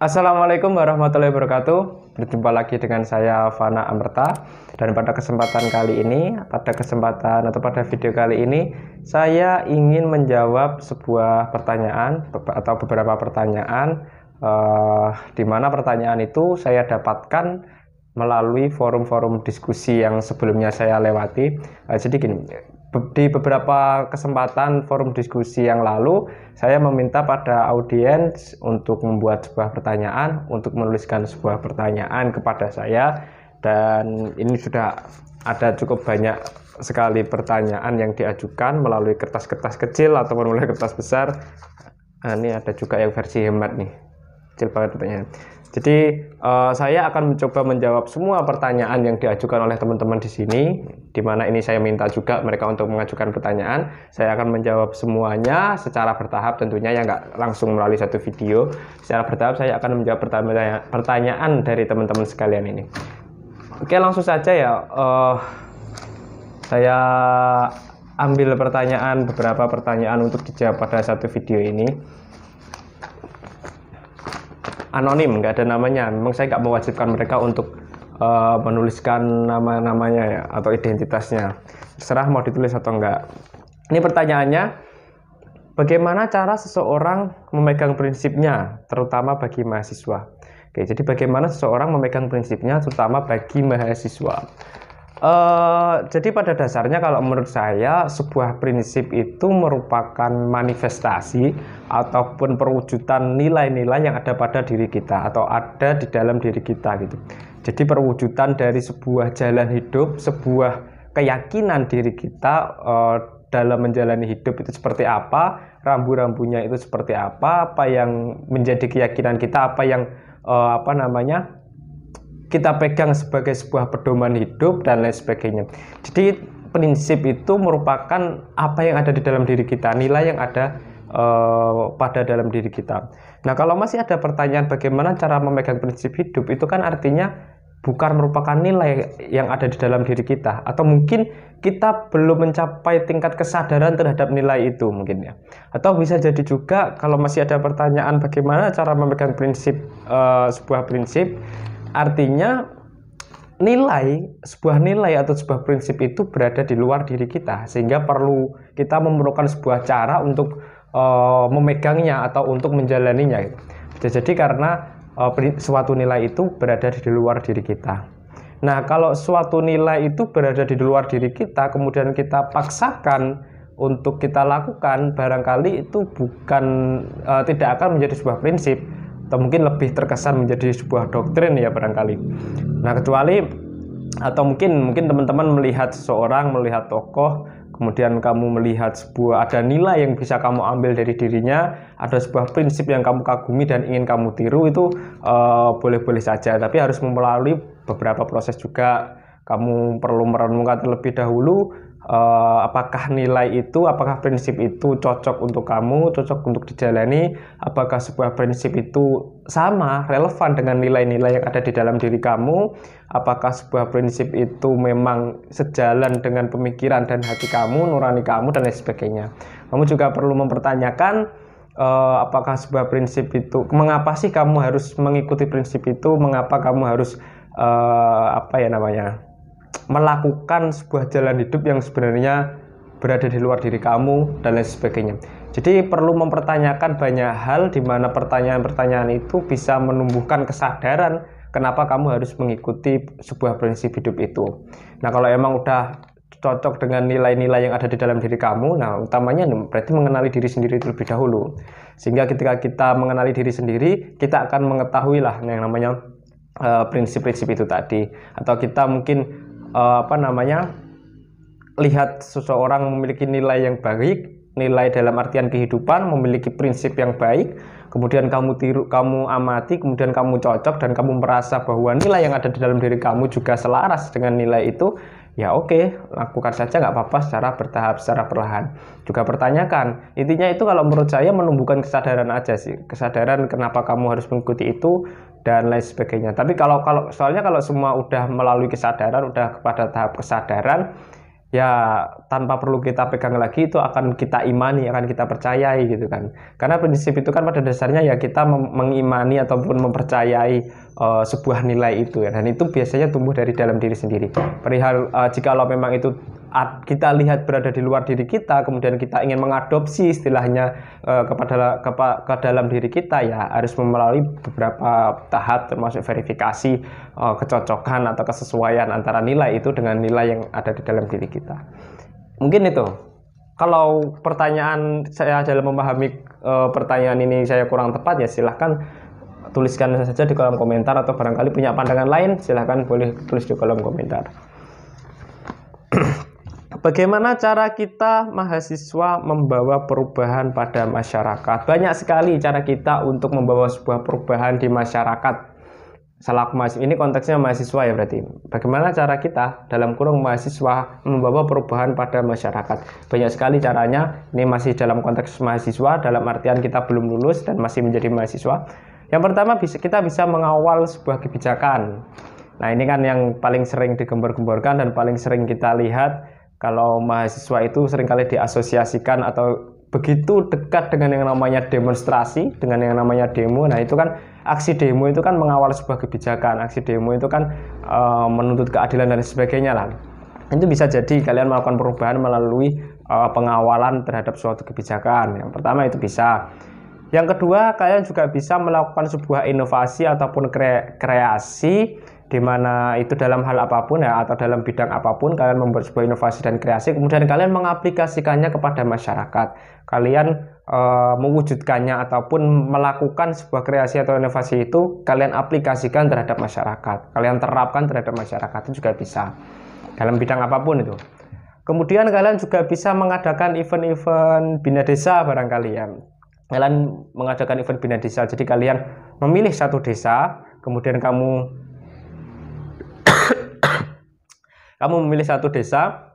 Assalamualaikum warahmatullahi wabarakatuh. Berjumpa lagi dengan saya Fana Amerta. Dan pada kesempatan kali ini, pada video kali ini, saya ingin menjawab sebuah pertanyaan atau beberapa pertanyaan, di mana pertanyaan itu saya dapatkan melalui forum-forum diskusi yang sebelumnya saya lewati. Jadi gini, di beberapa kesempatan forum diskusi yang lalu, saya meminta pada audiens untuk membuat sebuah pertanyaan, untuk menuliskan sebuah pertanyaan kepada saya, dan ini sudah ada cukup banyak sekali pertanyaan yang diajukan melalui kertas-kertas kecil ataupun melalui kertas besar. Nah, ini ada juga yang versi hemat nih, kecil banget pertanyaan. Jadi saya akan mencoba menjawab semua pertanyaan yang diajukan oleh teman-teman di sini, di mana ini saya minta juga mereka untuk mengajukan pertanyaan. Saya akan menjawab semuanya secara bertahap tentunya, ya nggak langsung melalui satu video. Secara bertahap saya akan menjawab pertanyaan dari teman-teman sekalian ini. Oke, langsung saja ya. Saya ambil beberapa pertanyaan untuk dijawab pada satu video ini. Anonim, nggak ada namanya. Memang saya nggak mewajibkan mereka untuk menuliskan namanya ya, atau identitasnya. Terserah mau ditulis atau enggak. Ini pertanyaannya, bagaimana cara seseorang memegang prinsipnya, terutama bagi mahasiswa? Oke, jadi bagaimana seseorang memegang prinsipnya, terutama bagi mahasiswa? Jadi pada dasarnya kalau menurut saya sebuah prinsip itu merupakan manifestasi ataupun perwujudan nilai-nilai yang ada pada diri kita atau ada di dalam diri kita gitu. Jadi perwujudan dari sebuah jalan hidup, sebuah keyakinan diri kita dalam menjalani hidup itu seperti apa, rambu-rambunya itu seperti apa yang menjadi keyakinan kita, apa yang kita pegang sebagai sebuah pedoman hidup dan lain sebagainya. Jadi prinsip itu merupakan apa yang ada di dalam diri kita, nilai yang ada pada dalam diri kita. Nah, kalau masih ada pertanyaan bagaimana cara memegang prinsip hidup, itu kan artinya bukan merupakan nilai yang ada di dalam diri kita, atau mungkin kita belum mencapai tingkat kesadaran terhadap nilai itu mungkin ya. Atau bisa jadi juga kalau masih ada pertanyaan bagaimana cara memegang prinsip, sebuah prinsip, artinya sebuah nilai atau sebuah prinsip itu berada di luar diri kita, sehingga perlu kita memerlukan sebuah cara untuk memegangnya atau untuk menjalaninya. Jadi karena suatu nilai itu berada di luar diri kita. Nah, kalau suatu nilai itu berada di luar diri kita, kemudian kita paksakan untuk kita lakukan, barangkali itu tidak akan menjadi sebuah prinsip, atau mungkin lebih terkesan menjadi sebuah doktrin ya barangkali. Nah, kecuali atau mungkin teman-teman melihat tokoh, kemudian kamu melihat ada nilai yang bisa kamu ambil dari dirinya, ada sebuah prinsip yang kamu kagumi dan ingin kamu tiru, itu boleh-boleh saja, tapi harus melalui beberapa proses juga. Kamu perlu merenungkan terlebih dahulu apakah prinsip itu cocok untuk kamu, cocok untuk dijalani, apakah sebuah prinsip itu sama, relevan dengan nilai-nilai yang ada di dalam diri kamu, apakah sebuah prinsip itu memang sejalan dengan pemikiran dan hati kamu, nurani kamu, dan lain sebagainya. Kamu juga perlu mempertanyakan apakah sebuah prinsip itu, mengapa sih kamu harus mengikuti prinsip itu, mengapa kamu harus melakukan sebuah jalan hidup yang sebenarnya berada di luar diri kamu, dan lain sebagainya. Jadi perlu mempertanyakan banyak hal, di mana pertanyaan-pertanyaan itu bisa menumbuhkan kesadaran kenapa kamu harus mengikuti sebuah prinsip hidup itu. Nah, kalau emang udah cocok dengan nilai-nilai yang ada di dalam diri kamu, nah utamanya berarti mengenali diri sendiri terlebih dahulu. Sehingga ketika kita mengenali diri sendiri, kita akan mengetahui lah yang namanya prinsip-prinsip itu tadi. Atau kita mungkin lihat seseorang memiliki nilai yang baik, nilai dalam artian kehidupan, memiliki prinsip yang baik, kemudian kamu tiru, kamu amati, kemudian kamu cocok, dan kamu merasa bahwa nilai yang ada di dalam diri kamu juga selaras dengan nilai itu, ya oke, lakukan saja, nggak apa-apa, secara bertahap, secara perlahan. Juga pertanyakan, intinya itu kalau menurut saya menumbuhkan kesadaran aja sih, kesadaran kenapa kamu harus mengikuti itu dan lain sebagainya. Tapi kalau semua udah melalui kesadaran, udah kepada tahap kesadaran, ya tanpa perlu kita pegang lagi, itu akan kita imani, akan kita percayai gitu kan. Karena prinsip itu kan pada dasarnya ya kita mengimani ataupun mempercayai sebuah nilai itu ya, dan itu biasanya tumbuh dari dalam diri sendiri. Perihal jikalau memang itu kita lihat berada di luar diri kita, kemudian kita ingin mengadopsi istilahnya ke dalam diri kita, ya harus melalui beberapa tahap termasuk verifikasi kecocokan atau kesesuaian antara nilai itu dengan nilai yang ada di dalam diri kita. Mungkin itu. Kalau pertanyaan saya dalam memahami pertanyaan ini saya kurang tepat, ya silahkan tuliskan saja di kolom komentar, atau barangkali punya pandangan lain silahkan boleh tulis di kolom komentar. Bagaimana cara kita mahasiswa membawa perubahan pada masyarakat? Banyak sekali cara kita untuk membawa sebuah perubahan di masyarakat. Ini konteksnya mahasiswa ya berarti. Bagaimana cara kita dalam kurung mahasiswa membawa perubahan pada masyarakat? Banyak sekali caranya. Ini masih dalam konteks mahasiswa, dalam artian kita belum lulus dan masih menjadi mahasiswa. Yang pertama, kita bisa mengawal sebuah kebijakan. Nah, ini kan yang paling sering digembar-gemborkan dan paling sering kita lihat. Kalau mahasiswa itu seringkali diasosiasikan atau begitu dekat dengan yang namanya demonstrasi, dengan yang namanya demo. Nah, itu kan aksi demo itu kan mengawal sebuah kebijakan. Aksi demo itu kan menuntut keadilan dan sebagainya lah. Itu bisa jadi kalian melakukan perubahan melalui pengawalan terhadap suatu kebijakan. Yang pertama itu bisa. Yang kedua, kalian juga bisa melakukan sebuah inovasi ataupun kreasi, di mana itu dalam hal apapun ya, atau dalam bidang apapun kalian membuat sebuah inovasi dan kreasi, kemudian kalian mengaplikasikannya kepada masyarakat. Kalian mewujudkannya ataupun melakukan sebuah kreasi atau inovasi itu kalian aplikasikan terhadap masyarakat, kalian terapkan terhadap masyarakat, itu juga bisa dalam bidang apapun itu. Kemudian kalian juga bisa mengadakan event-event bina desa barangkali ya. Kalian mengadakan event bina desa, jadi kalian memilih satu desa, kemudian kamu memilih satu desa,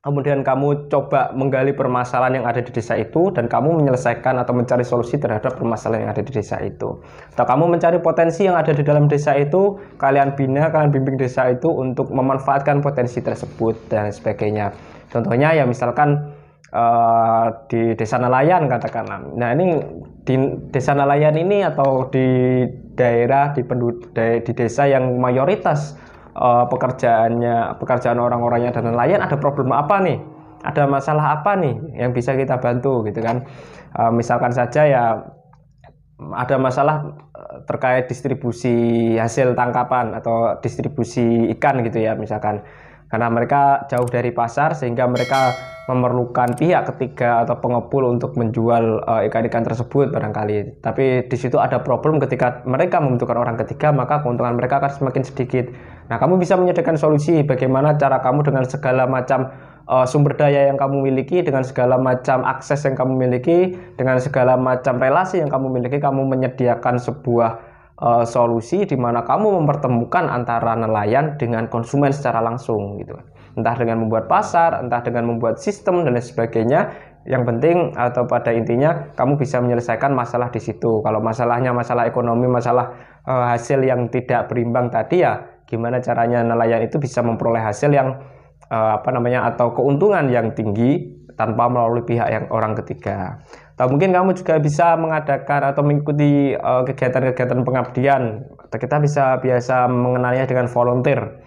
kemudian kamu coba menggali permasalahan yang ada di desa itu, dan kamu menyelesaikan atau mencari solusi terhadap permasalahan yang ada di desa itu. Atau kamu mencari potensi yang ada di dalam desa itu, kalian bina, kalian bimbing desa itu untuk memanfaatkan potensi tersebut dan sebagainya. Contohnya ya misalkan di desa nelayan katakanlah. Nah, ini di desa nelayan ini atau di daerah di desa yang mayoritas pekerjaan orang-orangnya dan nelayan, ada problem apa nih? Ada masalah apa nih yang bisa kita bantu gitu kan? Misalkan saja ya ada masalah terkait distribusi hasil tangkapan atau distribusi ikan gitu ya misalkan. Karena mereka jauh dari pasar sehingga mereka memerlukan pihak ketiga atau pengepul untuk menjual ikan-ikan tersebut barangkali. Tapi di situ ada problem, ketika mereka membutuhkan orang ketiga maka keuntungan mereka akan semakin sedikit. Nah, kamu bisa menyediakan solusi bagaimana cara kamu dengan segala macam sumber daya yang kamu miliki, dengan segala macam akses yang kamu miliki, dengan segala macam relasi yang kamu miliki, kamu menyediakan sebuah solusi di mana kamu mempertemukan antara nelayan dengan konsumen secara langsung gitu. Entah dengan membuat pasar, entah dengan membuat sistem dan lain sebagainya. Yang penting atau pada intinya kamu bisa menyelesaikan masalah di situ. Kalau masalahnya masalah ekonomi, masalah hasil yang tidak berimbang tadi, ya gimana caranya nelayan itu bisa memperoleh hasil yang atau keuntungan yang tinggi tanpa melalui pihak yang orang ketiga. Atau mungkin kamu juga bisa mengadakan atau mengikuti kegiatan-kegiatan pengabdian. Atau kita bisa biasa mengenalnya dengan volunteer.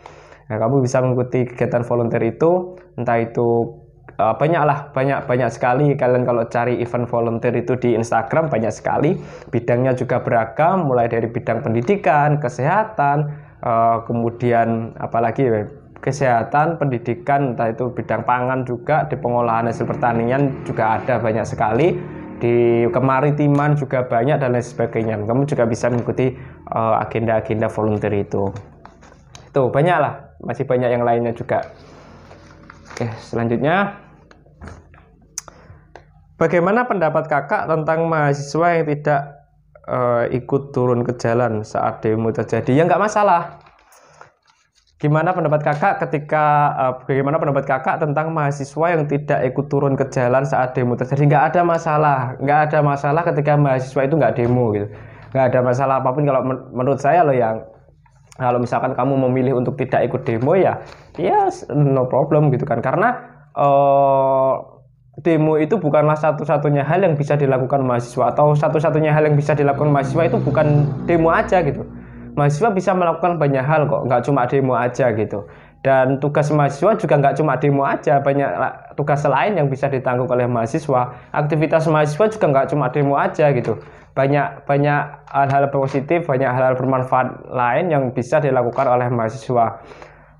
Nah, kamu bisa mengikuti kegiatan volunteer itu, entah itu banyak sekali. Kalian kalau cari event volunteer itu di Instagram banyak sekali. Bidangnya juga beragam, mulai dari bidang pendidikan, kesehatan, kemudian apalagi kesehatan, pendidikan, entah itu bidang pangan juga, di pengolahan hasil pertanian juga ada banyak sekali. Di kemaritiman juga banyak dan lain sebagainya. Kamu juga bisa mengikuti agenda-agenda volunteer itu. Itu banyak lah, masih banyak yang lainnya juga. Oke, selanjutnya, bagaimana pendapat kakak tentang mahasiswa yang tidak ikut turun ke jalan saat demo terjadi? Ya nggak masalah. Bagaimana pendapat kakak tentang mahasiswa yang tidak ikut turun ke jalan saat demo terjadi? Nggak ada masalah ketika mahasiswa itu nggak demo gitu. Nggak ada masalah apapun. Kalau menurut saya loh, yang kalau misalkan kamu memilih untuk tidak ikut demo ya no problem gitu kan. Karena demo itu bukanlah satu-satunya hal yang bisa dilakukan mahasiswa, atau satu-satunya hal yang bisa dilakukan mahasiswa itu bukan demo aja gitu. Mahasiswa bisa melakukan banyak hal kok, nggak cuma demo aja gitu. Dan tugas mahasiswa juga nggak cuma demo aja, banyak tugas lain yang bisa ditanggung oleh mahasiswa. Aktivitas mahasiswa juga nggak cuma demo aja gitu. Banyak hal-hal positif, banyak hal-hal bermanfaat lain yang bisa dilakukan oleh mahasiswa.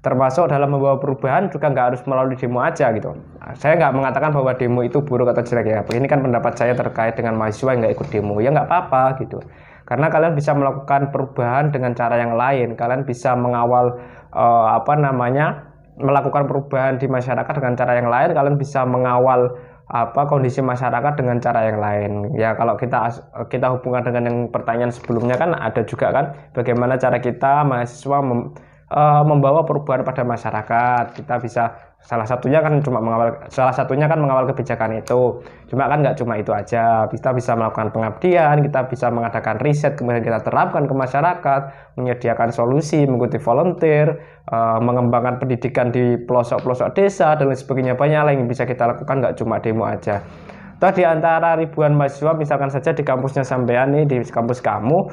Termasuk dalam membawa perubahan juga nggak harus melalui demo aja gitu. Saya nggak mengatakan bahwa demo itu buruk atau jelek ya. Ini kan pendapat saya terkait dengan mahasiswa yang nggak ikut demo. Ya nggak apa-apa gitu. Karena kalian bisa melakukan perubahan dengan cara yang lain. Kalian bisa mengawal melakukan perubahan di masyarakat dengan cara yang lain. Kalian bisa mengawal kondisi masyarakat dengan cara yang lain. Ya kalau kita hubungkan dengan yang pertanyaan sebelumnya kan ada juga kan bagaimana cara kita mahasiswa membawa perubahan pada masyarakat. Kita bisa salah satunya kan mengawal kebijakan itu. Cuma kan nggak cuma itu aja. Kita bisa melakukan pengabdian, kita bisa mengadakan riset, kemudian kita terapkan ke masyarakat, menyediakan solusi, mengikuti volunteer, mengembangkan pendidikan di pelosok-pelosok desa dan lain sebagainya. Banyak hal yang bisa kita lakukan, nggak cuma demo aja. Toh di antara ribuan mahasiswa, misalkan saja di kampusnya sampean nih, di kampus kamu,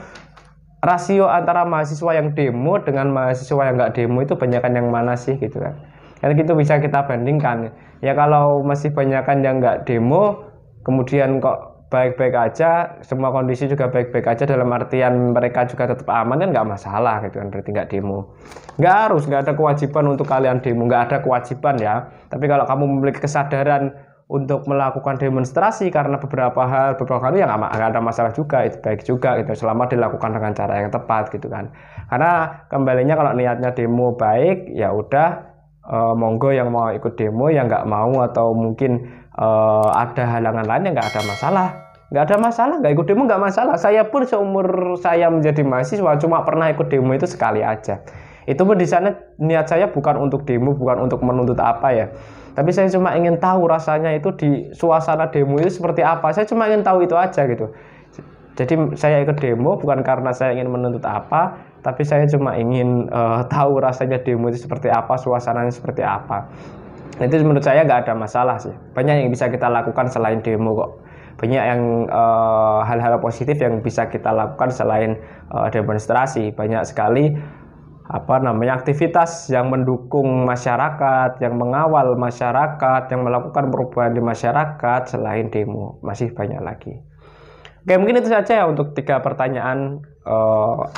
rasio antara mahasiswa yang demo dengan mahasiswa yang nggak demo itu banyakan yang mana sih gitu kan. Karena gitu bisa kita bandingkan. Ya kalau masih banyakan yang nggak demo, kemudian kok baik-baik aja, semua kondisi juga baik-baik aja dalam artian mereka juga tetap aman, kan nggak masalah gitu kan, berarti nggak demo. Nggak ada kewajiban untuk kalian demo, nggak ada kewajiban ya. Tapi kalau kamu memiliki kesadaran untuk melakukan demonstrasi karena beberapa kali ya nggak ada masalah juga, itu baik juga gitu, selama dilakukan dengan cara yang tepat gitu kan. Karena kembalinya kalau niatnya demo baik, ya udah monggo yang mau ikut demo, yang nggak mau atau mungkin ada halangan lain, ya nggak ada masalah, nggak ikut demo nggak masalah. Saya pun seumur saya menjadi mahasiswa cuma pernah ikut demo itu sekali aja. Itu pun di sana niat saya bukan untuk demo, bukan untuk menuntut apa ya. Tapi saya cuma ingin tahu rasanya itu di suasana demo itu seperti apa. Saya cuma ingin tahu itu aja gitu. Jadi saya ikut demo bukan karena saya ingin menuntut apa, tapi saya cuma ingin tahu rasanya demo itu seperti apa, suasananya seperti apa. Itu menurut saya nggak ada masalah sih. Banyak yang bisa kita lakukan selain demo kok. Banyak yang hal-hal positif yang bisa kita lakukan selain demonstrasi. Banyak sekali aktivitas yang mendukung masyarakat, yang mengawal masyarakat, yang melakukan perubahan di masyarakat selain demo. Masih banyak lagi. Oke, mungkin itu saja ya untuk 3 pertanyaan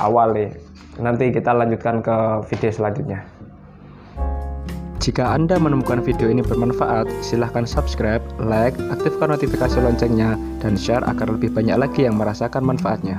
awal nih. Nanti kita lanjutkan ke video selanjutnya. Jika Anda menemukan video ini bermanfaat, silahkan subscribe, like, aktifkan notifikasi loncengnya, dan share agar lebih banyak lagi yang merasakan manfaatnya.